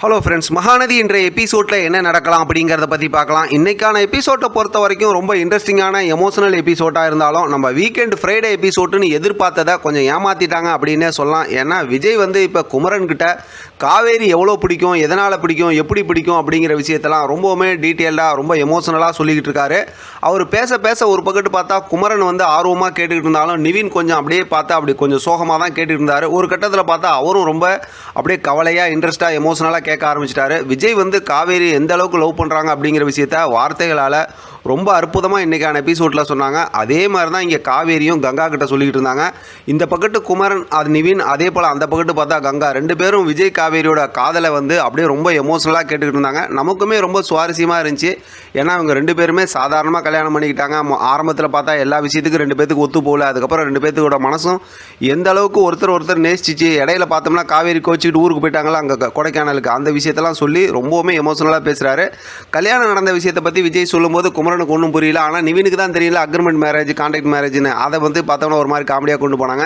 Hello friends, Mahanadi இன்றைய எபிசோடில் என்ன நடக்கலாம் அப்படிங்கிறத பற்றி பார்க்கலாம். இன்றைக்கான எபிசோட்டை பொறுத்த வரைக்கும் ரொம்ப இன்ட்ரெஸ்டிங்கான எமோஷனல் எபிசோட்டாக இருந்தாலும் நம்ம வீக்கெண்ட் ஃப்ரைடே எபிசோட்டுன்னு எதிர்பார்த்ததை கொஞ்சம் ஏமாற்றிட்டாங்க அப்படின்னே சொல்லலாம். ஏன்னா விஜய் இப்போ குமரன்கிட்ட காவேரி எவ்வளோ பிடிக்கும், எதனால் பிடிக்கும், எப்படி பிடிக்கும் அப்படிங்கிற விஷயத்தெல்லாம் ரொம்பவுமே டீட்டெயில்டாக ரொம்ப எமோஷனலாக சொல்லிக்கிட்டு இருக்காரு. அவர் பேச பேச ஒரு பக்கத்து பார்த்தா குமரன் ஆர்வமாக கேட்டுக்கிட்டு இருந்தாலும் நிவின் கொஞ்சம் அப்படியே பார்த்தா அப்படி கொஞ்சம் சோகமாக தான் கேட்டுக்கிட்டு இருந்தார். ஒரு கட்டத்தில் பார்த்தா அவரும் ரொம்ப அப்படியே கவலையாக இன்ட்ரெஸ்ட்டாக எமோஷனலாக கேட்க ஆரம்பிச்சிட்டாரு. விஜய் காவேரி எந்த அளவுக்கு லவ் பண்ணுறாங்க அப்படிங்கிற விஷயத்த வார்த்தைகளால் ரொம்ப அற்புதமாக இன்றைக்கான எபிசோடில் சொன்னாங்க. அதே மாதிரி தான் இங்கே காவேரியும் கங்கா கிட்ட சொல்லிக்கிட்டு இருந்தாங்க. இந்த பக்கத்து குமரன், அது நிவின், அதே போல் அந்த பக்கத்து பார்த்தா கங்கா, ரெண்டு பேரும் விஜய் காவேரியோட காதலை அப்படியே ரொம்ப எமோஷனலாக கேட்டுக்கிட்டு இருந்தாங்க. நமக்குமே ரொம்ப சுவாரஸ்யமாக இருந்துச்சு. ஏன்னா அவங்க ரெண்டு பேருமே சாதாரணமாக கல்யாணம் பண்ணிக்கிட்டாங்க. ஆரம்பத்தில் பார்த்தா எல்லா விஷயத்துக்கும் ரெண்டு பேத்துக்கு ஒத்து போகல. அதுக்கப்புறம் ரெண்டு பேத்துக்கோட மனசும் எந்த அளவுக்கு ஒருத்தர் நேசிச்சு, இடையில பார்த்தோம்னா காவேரி கோச்சிக்கிட்டு ஊருக்கு போயிட்டாங்களா அங்கே கொடைக்கானலுக்கு, அந்த விஷயத்தெல்லாம் சொல்லி ரொம்பவுமே எமோஷனலாக பேசுகிறாரு. கல்யாணம் நடந்த விஷயத்தை பற்றி விஜய் சொல்லும்போது குமரனுக்கு ஒன்றும் புரியல. ஆனால் நிவினுக்கு தான் தெரியல அக்ரிமெண்ட் மேரேஜ், கான்ட்ராக்ட் மேரேஜ்னு. அதை பார்த்தோம்னா ஒரு மாதிரி காமெடியாக கொண்டு போனாங்க.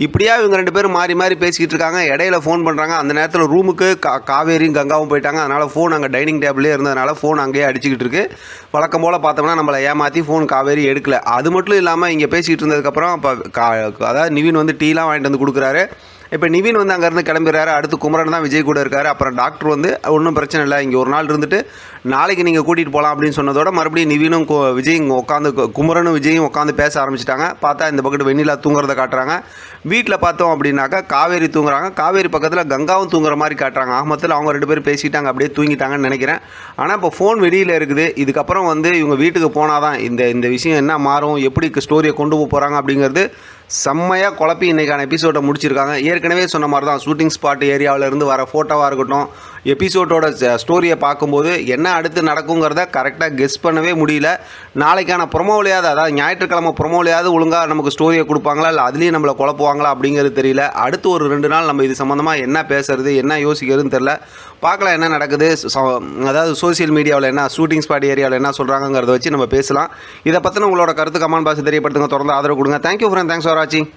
இப்படியா இவங்க ரெண்டு பேரும் மாறி மாறி பேசிக்கிட்டு இருக்காங்க. இடையில ஃபோன் பண்ணுறாங்க. அந்த நேரத்தில் ரூமுக்கு காவேரியும் கங்காவும் போயிட்டாங்க. அதனால் ஃபோன் அங்கே டைனிங் டேபிளே இருந்ததுனால ஃபோன் அங்கேயே அடிச்சுக்கிட்டு இருக்கு. வழக்கம் போல் பார்த்தோம்னா நம்மளை ஏமாற்றி ஃபோன் காவேரி எடுக்கல. அது மட்டும் இல்லாமல் இங்கே பேசிக்கிட்டு இருந்ததுக்கப்புறம் இப்போ அதாவது நிவின் டீலாம் வாங்கிட்டு வந்து கொடுக்குறாரு. இப்போ நிவின் அங்கேருந்து கிளம்பிடுறாரு. அடுத்து குமரன் தான் விஜய் கூட இருக்காரு. அப்புறம் டாக்டர் ஒன்றும் பிரச்சனை இல்லை, இங்கே ஒரு நாள் இருந்துட்டு நாளைக்கு நீங்கள் கூட்டிகிட்டு போகலாம் அப்படின்னு சொன்னதோட மறுபடியும் நிவினும் விஜயும் உட்காந்து, குமரனும் விஜயும் உட்காந்து பேச ஆரம்பிச்சிட்டாங்க. பார்த்தா இந்த பக்கத்து வெண்ணிலா தூங்குறத காட்டுறாங்க. வீட்டில் பார்த்தோம் அப்படின்னாக்கா காவேரி தூங்குறாங்க. காவேரி பக்கத்தில் கங்காவும் தூங்குற மாதிரி காட்டுறாங்க. ஆகமத்தில் அவங்க ரெண்டு பேரும் பேசிட்டாங்க, அப்படியே தூங்கிட்டாங்கன்னு நினைக்கிறேன். ஆனால் இப்போ ஃபோன் வெளியில் இருக்குது. இதுக்கப்புறம் இவங்க வீட்டுக்கு போனால் தான் இந்த விஷயம் என்ன மாறும், எப்படி ஸ்டோரியை கொண்டு போகிறாங்க அப்படிங்கிறது செம்மையாக குழப்பி இன்றைக்கான எபிசோடை முடிச்சிருக்காங்க. ஏற்கனவே சொன்ன மாதிரி தான் ஷூட்டிங் ஸ்பாட் ஏரியாவிலேருந்து வர ஃபோட்டோவாக இருக்கட்டும், எபிசோடோட ஸ்டோரியை பார்க்கும்போது என்ன அடுத்து நடக்குங்கிறத கரெக்டாக கெஸ் பண்ணவே முடியல. நாளைக்கான ப்ரொமோலையாவது, அதாவது ஞாயிற்றுக்கிழமை ப்ரொமோலையாவது ஒழுங்காக நமக்கு ஸ்டோரியை கொடுப்பாங்களா, இல்லை அதுலேயும் நம்மளை குழப்புவாங்களா அப்படிங்கிறது தெரியல. அடுத்து ஒரு 2 நாள் நம்ம இது சம்மந்தமாக என்ன பேசுறது, என்ன யோசிக்கிறதுன்னு தெரில. பார்க்கலாம் என்ன நடக்குது. அதாவது சோசியல் மீடியாவில் என்ன, ஷூட்டிங் ஸ்பாட் ஏரியாவில் என்ன சொல்கிறாங்கிறத வச்சு நம்ம பேசலாம். இதை பற்றின உங்களோட கருத்து கமெண்ட் பாக்ஸ் தெரியப்படுத்துங்க. தொடர்ந்து ஆதரவு கொடுங்க. தேங்க்யூ ஃப்ரெண்ட், தேங்க்ஸ் ஃபார் வாட்சிங்.